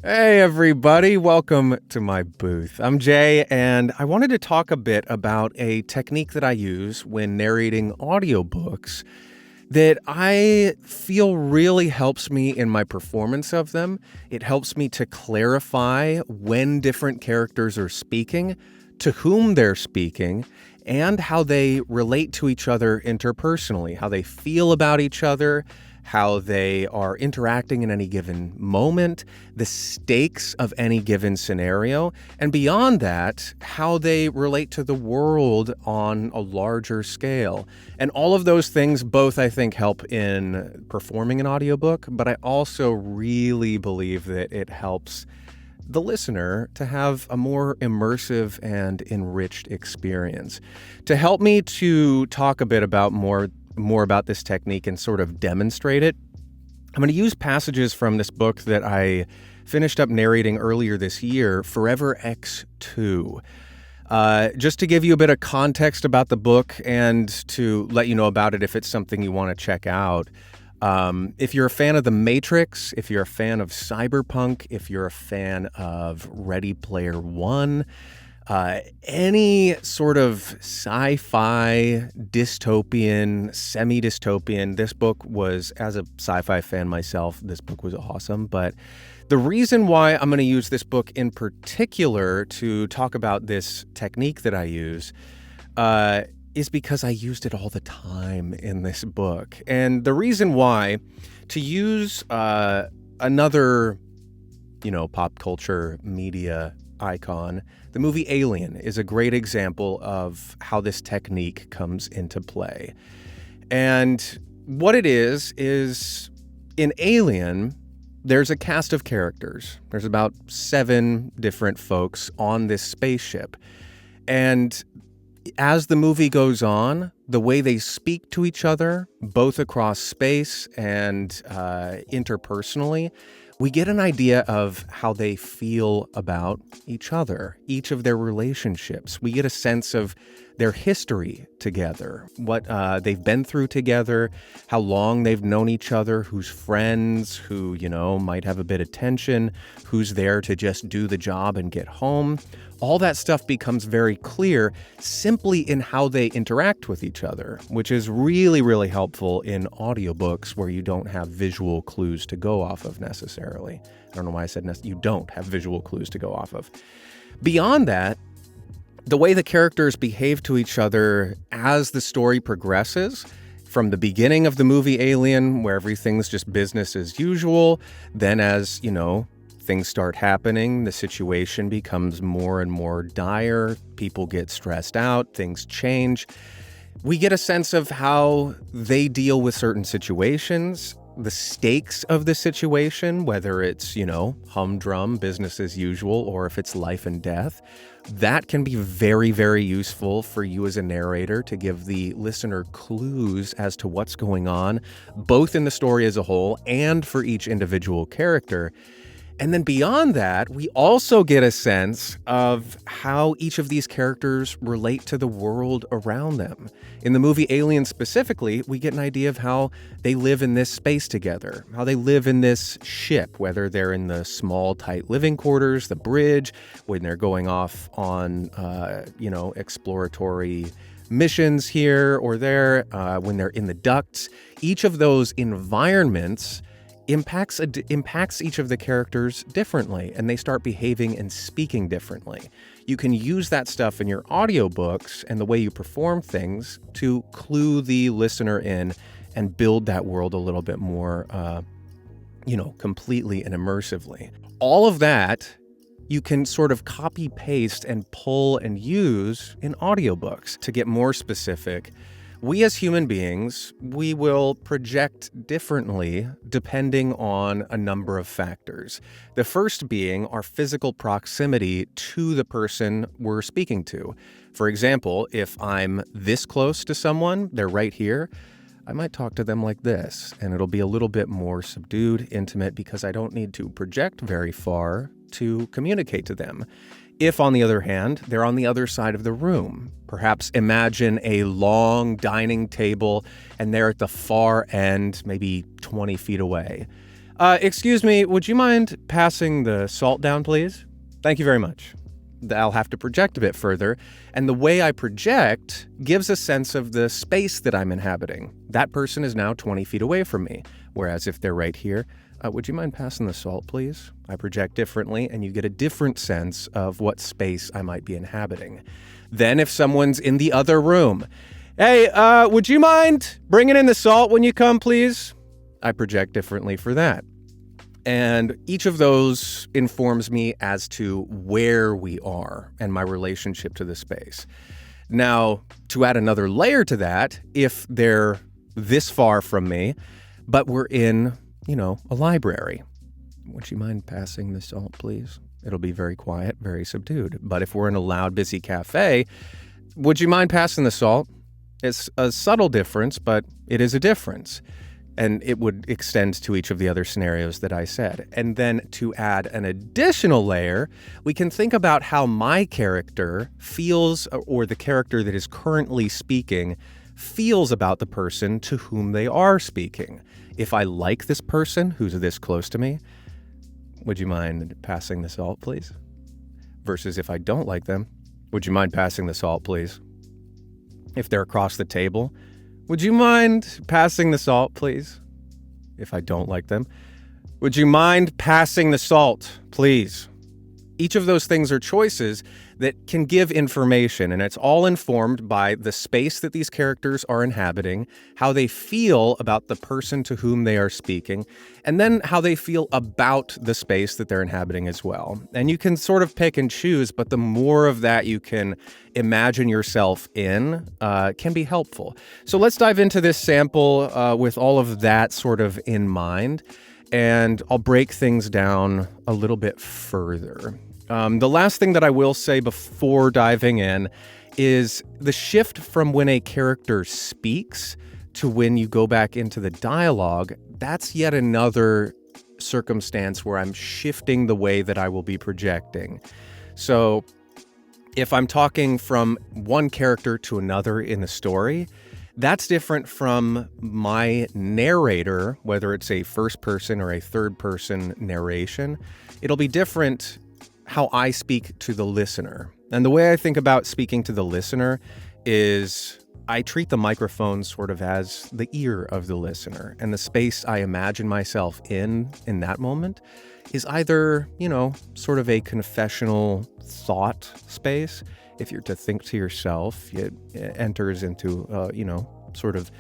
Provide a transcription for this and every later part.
Hey everybody, welcome to my booth. I'm Jay, and I wanted to talk a bit about a technique that I use when narrating audiobooks that I feel really helps me in my performance of them. It helps me to clarify when different characters are speaking, to whom they're speaking, and how they relate to each other interpersonally, how they feel about each other, how they are interacting in any given moment, the stakes of any given scenario, and beyond that, how they relate to the world on a larger scale. And all of those things both, I think, help in performing an audiobook, but I also really believe that it helps the listener to have a more immersive and enriched experience. To help me to talk a bit about more about this technique and sort of demonstrate it, I'm going to use passages from this book that I finished up narrating earlier this year, Forever X2. Just to give you a bit of context about the book and to let you know about it if it's something you want to check out. If you're a fan of The Matrix, if you're a fan of cyberpunk, if you're a fan of Ready Player One, any sort of sci-fi, dystopian, semi-dystopian, this book was, as a sci-fi fan myself, this book was awesome. But the reason why I'm going to use this book in particular to talk about this technique that I use is because I used it all the time in this book. And the reason why, to use another, pop culture media icon, the movie Alien is a great example of how this technique comes into play. And what it is in Alien, there's a cast of characters. There's about 7 different folks on this spaceship. And as the movie goes on, the way they speak to each other, both across space and interpersonally, we get an idea of how they feel about each other, each of their relationships. We get a sense of their history together, what they've been through together, how long they've known each other, who's friends, who, might have a bit of tension, who's there to just do the job and get home. All that stuff becomes very clear simply in how they interact with each other, which is really, really helpful in audiobooks where you don't have visual clues to go off of necessarily. I don't know why I said you don't have visual clues to go off of. Beyond that, the way the characters behave to each other as the story progresses, from the beginning of the movie Alien, where everything's just business as usual, then as, things start happening, the situation becomes more and more dire, people get stressed out, things change. We get a sense of how they deal with certain situations, the stakes of the situation, whether it's, humdrum, business as usual, or if it's life and death. That can be very, very useful for you as a narrator to give the listener clues as to what's going on, both in the story as a whole and for each individual character. And then beyond that, we also get a sense of how each of these characters relate to the world around them. In the movie Alien specifically, we get an idea of how they live in this space together, how they live in this ship, whether they're in the small, tight living quarters, the bridge, when they're going off on, exploratory missions here or there, when they're in the ducts. Each of those environments impacts each of the characters differently, and they start behaving and speaking differently. You can use that stuff in your audiobooks and the way you perform things to clue the listener in and build that world a little bit more, completely and immersively. All of that you can sort of copy, paste, and pull and use in audiobooks. To get more specific, we as human beings, we will project differently depending on a number of factors. The first being our physical proximity to the person we're speaking to. For example, if I'm this close to someone, they're right here, I might talk to them like this, and it'll be a little bit more subdued, intimate, because I don't need to project very far to communicate to them. If, on the other hand, they're on the other side of the room, perhaps imagine a long dining table and they're at the far end, maybe 20 feet away. Excuse me, would you mind passing the salt down, please? Thank you very much. I'll have to project a bit further, and the way I project gives a sense of the space that I'm inhabiting. That person is now 20 feet away from me, whereas if they're right here, would you mind passing the salt, please? I project differently, and you get a different sense of what space I might be inhabiting. Then if someone's in the other room, hey, would you mind bringing in the salt when you come, please? I project differently for that. And each of those informs me as to where we are and my relationship to the space. Now, to add another layer to that, if they're this far from me, but we're in, a library, would you mind passing the salt, please? It'll be very quiet, very subdued. But if we're in a loud, busy cafe, would you mind passing the salt? It's a subtle difference, but it is a difference. And it would extend to each of the other scenarios that I said. And then to add an additional layer, we can think about how my character feels, or the character that is currently speaking feels about the person to whom they are speaking. If I like this person who's this close to me, would you mind passing the salt, please? Versus if I don't like them, would you mind passing the salt, please? If they're across the table, would you mind passing the salt, please? If I don't like them, would you mind passing the salt, please? Each of those things are choices that can give information, and it's all informed by the space that these characters are inhabiting, how they feel about the person to whom they are speaking, and then how they feel about the space that they're inhabiting as well. And you can sort of pick and choose, but the more of that you can imagine yourself in can be helpful. So let's dive into this sample with all of that sort of in mind, and I'll break things down a little bit further. The last thing that I will say before diving in is the shift from when a character speaks to when you go back into the dialogue. That's yet another circumstance where I'm shifting the way that I will be projecting. So if I'm talking from one character to another in the story, that's different from my narrator, whether it's a first person or a third person narration. It'll be different how I speak to the listener. And the way I think about speaking to the listener is I treat the microphone sort of as the ear of the listener, and the space I imagine myself in that moment is either, sort of a confessional thought space. If you're to think to yourself, it enters into, sort of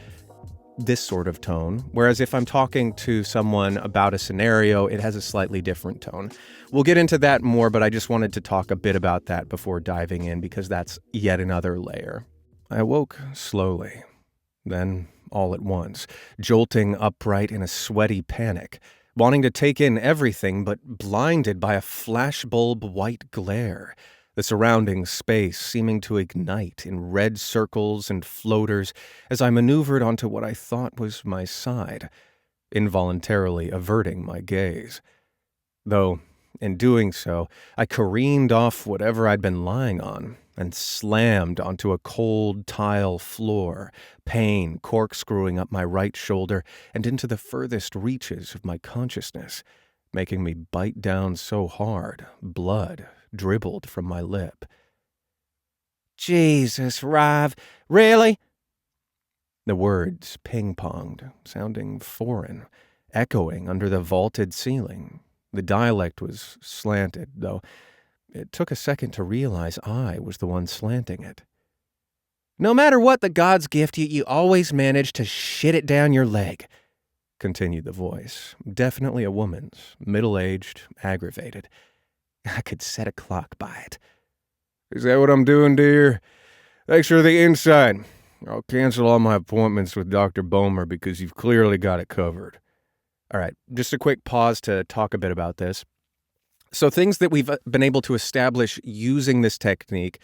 this sort of tone. Whereas if I'm talking to someone about a scenario, it has a slightly different tone. We'll get into that more, but I just wanted to talk a bit about that before diving in, because that's yet another layer. I awoke slowly, then all at once, jolting upright in a sweaty panic, wanting to take in everything, but blinded by a flashbulb white glare. The surrounding space seeming to ignite in red circles and floaters as I maneuvered onto what I thought was my side, involuntarily averting my gaze. Though, in doing so, I careened off whatever I'd been lying on and slammed onto a cold tile floor, pain corkscrewing up my right shoulder and into the furthest reaches of my consciousness, making me bite down so hard, blood dribbled from my lip. Jesus, Rive, really? The words ping-ponged, sounding foreign, echoing under the vaulted ceiling. The dialect was slanted, though it took a second to realize I was the one slanting it. No matter what the gods gift you, you always manage to shit it down your leg, continued the voice, definitely a woman's, middle-aged, aggravated. I could set a clock by it. Is that what I'm doing, dear? Thanks for the insight. I'll cancel all my appointments with Dr. Bomer because you've clearly got it covered. All right, just a quick pause to talk a bit about this. So things that we've been able to establish using this technique,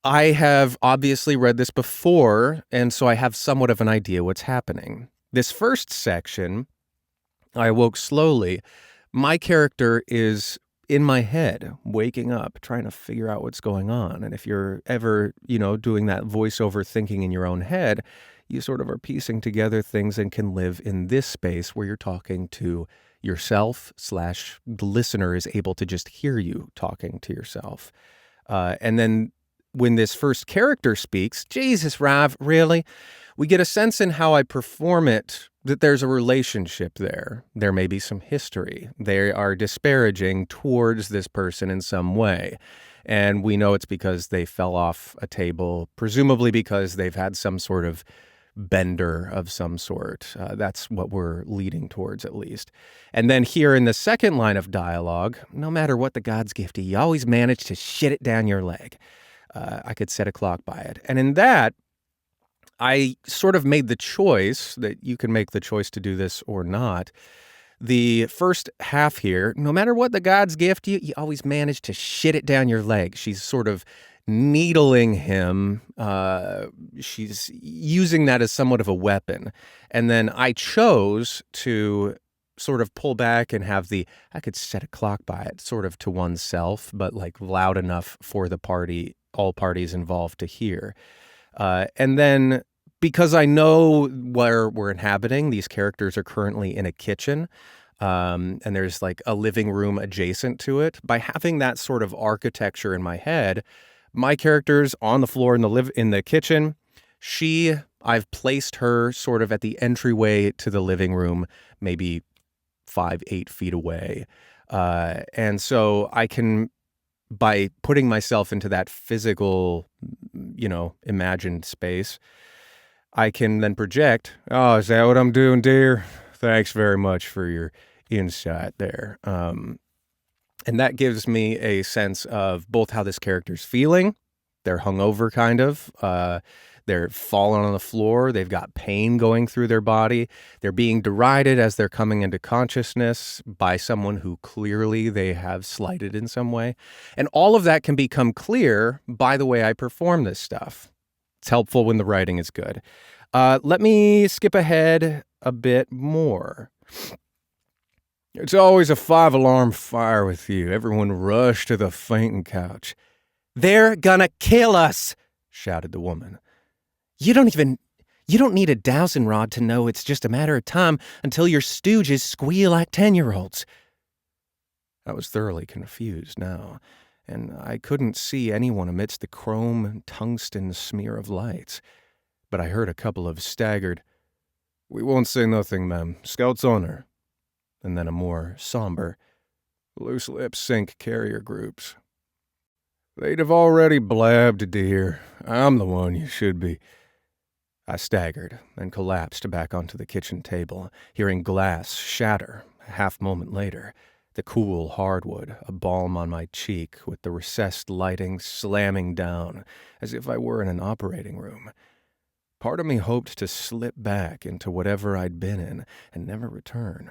I have obviously read this before, and so I have somewhat of an idea what's happening. This first section, I awoke slowly. My character is in my head, waking up, trying to figure out what's going on. And if you're ever, doing that voiceover thinking in your own head, you sort of are piecing together things and can live in this space where you're talking to yourself / the listener is able to just hear you talking to yourself. And then when this first character speaks, Jesus, Rav, really? We get a sense in how I perform it that there's a relationship there. There may be some history. They are disparaging towards this person in some way. And we know it's because they fell off a table, presumably because they've had some sort of bender of some sort. That's what we're leading towards, at least. And then here in the second line of dialogue, no matter what the gods gift you, you always manage to shit it down your leg. I could set a clock by it. And in that, I sort of made the choice that you can make the choice to do this or not. The first half here, no matter what the gods gift you, you always manage to shit it down your leg. She's sort of needling him. She's using that as somewhat of a weapon. And then I chose to sort of pull back and have I could set a clock by it sort of to oneself, but like loud enough for all parties involved to hear. And then because I know where we're inhabiting, these characters are currently in a kitchen, and there's like a living room adjacent to it. By having that sort of architecture in my head, my character's on the floor in the kitchen. I've placed her sort of at the entryway to the living room, maybe 5-8 feet away. And so I can, by putting myself into that physical, imagined space, I can then project, oh, is that what I'm doing, dear? Thanks very much for your insight there. And that gives me a sense of both how this character's feeling. They're hungover, kind of. They're falling on the floor. They've got pain going through their body. They're being derided as they're coming into consciousness by someone who clearly they have slighted in some way. And all of that can become clear by the way I perform this stuff. It's helpful when the writing is good. Let me skip ahead a bit more. It's always a 5-alarm fire with you. Everyone rush to the fainting couch. They're gonna kill us, shouted the woman. You don't need a dowsing rod to know it's just a matter of time until your stooges squeal like 10-year-olds. I was thoroughly confused now, and I couldn't see anyone amidst the chrome and tungsten smear of lights. But I heard a couple of staggered, "We won't say nothing, ma'am. Scout's honor." And then a more somber, "Loose lip sync carrier groups." "They'd have already blabbed, dear. I'm the one you should be." I staggered and collapsed back onto the kitchen table, hearing glass shatter a half-moment later, the cool hardwood a balm on my cheek with the recessed lighting slamming down as if I were in an operating room. Part of me hoped to slip back into whatever I'd been in and never return.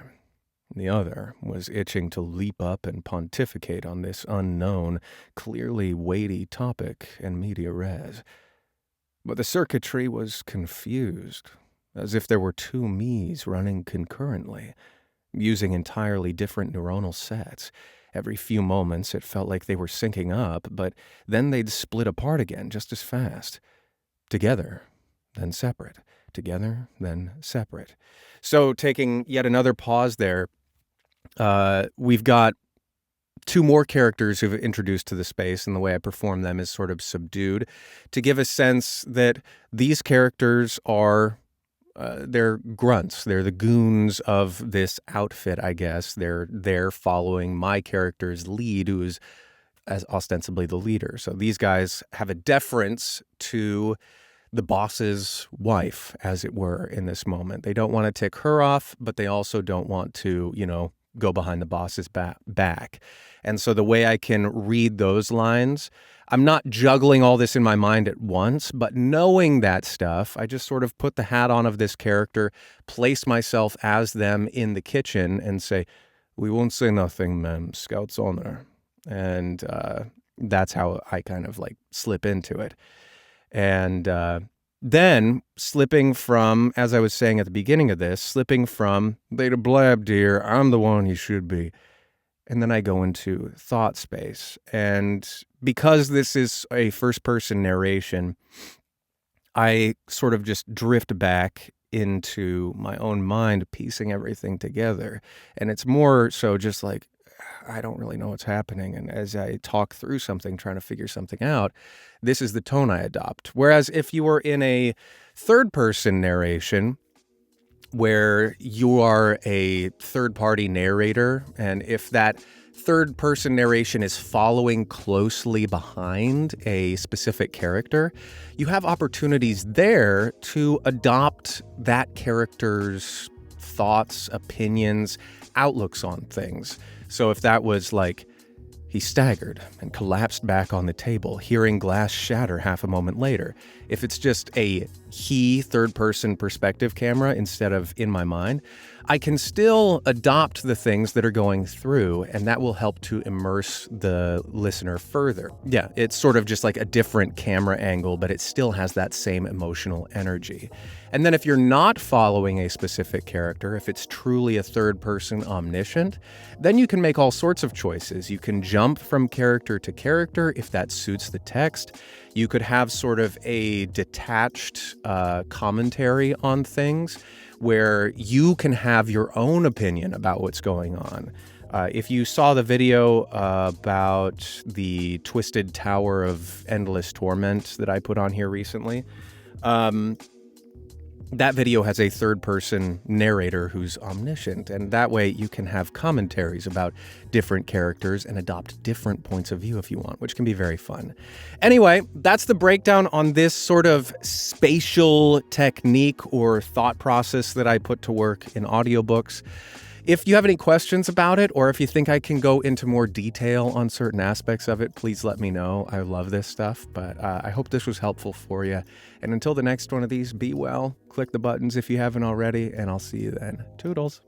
The other was itching to leap up and pontificate on this unknown, clearly weighty topic in media res. But the circuitry was confused, as if there were two me's running concurrently, using entirely different neuronal sets. Every few moments it felt like they were syncing up, but then they'd split apart again just as fast. Together, then separate. Together, then separate. So taking yet another pause there, we've got two more characters who've introduced to the space, and the way I perform them is sort of subdued to give a sense that these characters are, they're grunts. They're the goons of this outfit, I guess. They're following my character's lead, who is as ostensibly the leader. So these guys have a deference to the boss's wife, as it were, in this moment. They don't want to tick her off, but they also don't want to, go behind the boss's back. And so the way I can read those lines, I'm not juggling all this in my mind at once, but knowing that stuff, I just sort of put the hat on of this character, place myself as them in the kitchen and say, "We won't say nothing, ma'am. Scout's honor." And that's how I kind of like slip into it. And then slipping from, as I was saying at the beginning of this, slipping from, "They'd have blabbed, dear. I'm the one you should be." And then I go into thought space. And because this is a first-person narration, I sort of just drift back into my own mind, piecing everything together. And it's more so just like, I don't really know what's happening. And as I talk through something, trying to figure something out, this is the tone I adopt. Whereas if you were in a third person narration, where you are a third-party narrator, and if that third-person narration is following closely behind a specific character, you have opportunities there to adopt that character's thoughts, opinions, outlooks on things. So if that was like, he staggered and collapsed back on the table, hearing glass shatter half a moment later. If it's just a he third-person perspective camera instead of in my mind, I can still adopt the things that are going through, and that will help to immerse the listener further. Yeah, it's sort of just like a different camera angle, but it still has that same emotional energy. And then if you're not following a specific character, if it's truly a third-person omniscient, then you can make all sorts of choices. You can jump from character to character if that suits the text. You could have sort of a detached commentary on things where you can have your own opinion about what's going on. If you saw the video about the Twisted Tower of Endless Torment that I put on here recently, that video has a third-person narrator who's omniscient, and that way you can have commentaries about different characters and adopt different points of view if you want, which can be very fun. Anyway, that's the breakdown on this sort of spatial technique or thought process that I put to work in audiobooks. If you have any questions about it, or if you think I can go into more detail on certain aspects of it, please let me know. I love this stuff, but I hope this was helpful for you. And until the next one of these, be well, click the buttons if you haven't already, and I'll see you then. Toodles.